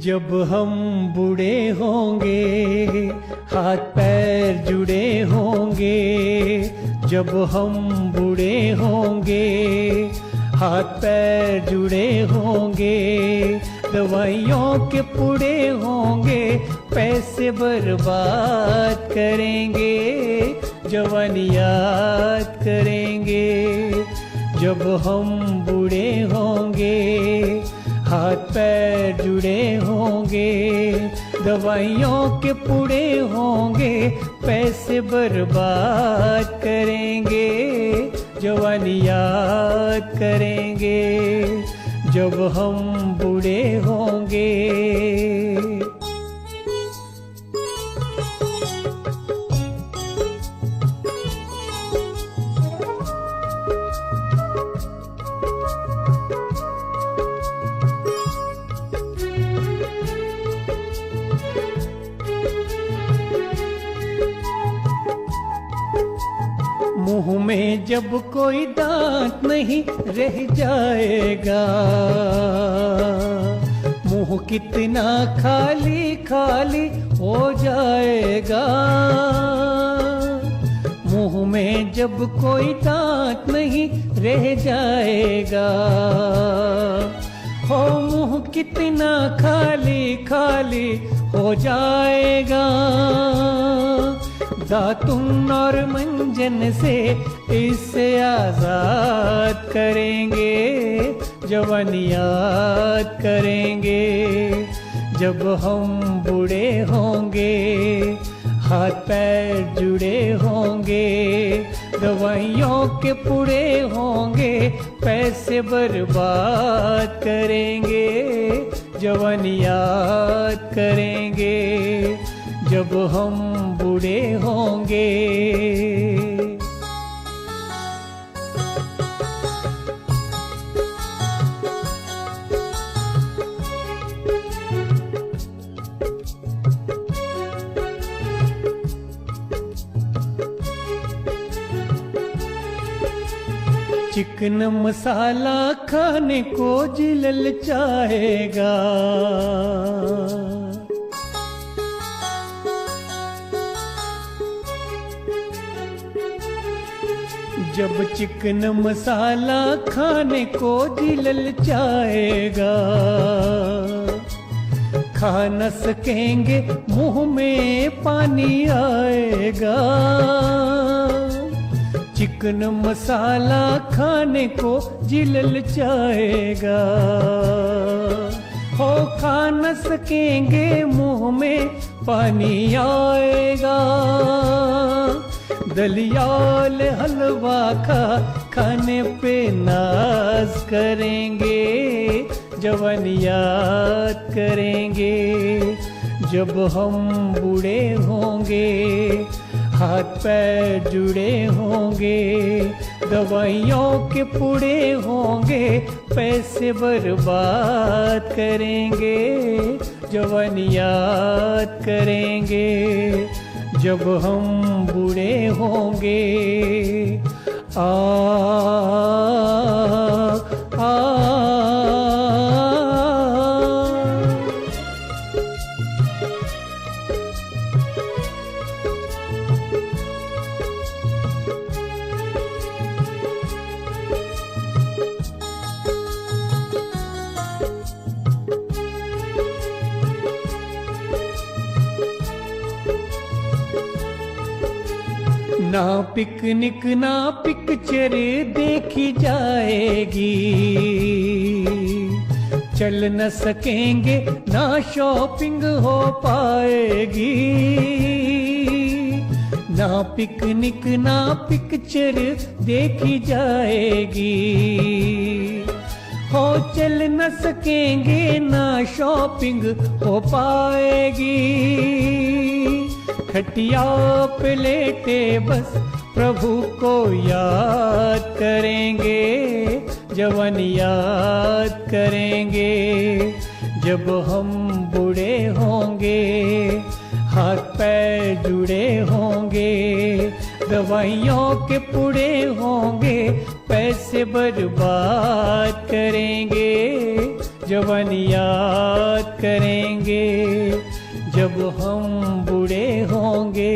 जब हम बूढ़े होंगे, हाथ पैर जुड़े होंगे। जब हम बूढ़े होंगे, हाथ पैर जुड़े होंगे। दवाइयों के पुड़े होंगे, पैसे बर्बाद करेंगे, जवानी याद करेंगे। जब हम बूढ़े होंगे, हाथ पैर जुड़े होंगे। दवाइयों के पुड़े होंगे, पैसे बर्बाद करेंगे, जवानी याद करेंगे। जब हम बूढ़े होंगे। मुंह में जब कोई दांत नहीं रह जाएगा, मुंह कितना खाली खाली हो जाएगा। मुंह में जब कोई दांत नहीं रह जाएगा, हो मुंह कितना खाली खाली हो जाएगा। दातुन और मंजन से इससे आजाद करेंगे, जवानी याद करेंगे। जब हम बूढ़े होंगे, हाथ पैर जुड़े होंगे। दवाइयों के पुड़े होंगे, पैसे बर्बाद करेंगे, जवानी याद करेंगे। जब हम बूढ़े होंगे। चिकन मसाला खाने को जी ललचाएगा, जब चिकन मसाला खाने को जी ललचाएगा। खा न सकेंगे, मुंह में पानी आएगा। चिकन मसाला खाने को जी ललचाएगा, हो खा न सकेंगे, मुंह में पानी आएगा। दलियाल हलवा खाने पे नाज करेंगे, जवानी याद करेंगे। जब हम बूढ़े होंगे, हाथ पैर जुड़े होंगे। दवाइयों के पुड़े होंगे, पैसे बर्बाद करेंगे, जवानी याद करेंगे। जब हम बूढ़े होंगे। आ ना पिकनिक ना पिक्चर देखी जाएगी, चल न सकेंगे ना शॉपिंग हो पाएगी। ना पिकनिक ना पिक्चर देखी जाएगी, हो चल न सकेंगे ना शॉपिंग हो पाएगी। खटिया पे लेटे बस प्रभु को याद करेंगे, जवानी याद करेंगे। जब हम बूढ़े होंगे, हाथ पैर जुड़े होंगे। दवाइयों के पुड़े होंगे, पैसे बर्बाद करेंगे, नौजवान याद करेंगे जब हम बूढ़े होंगे।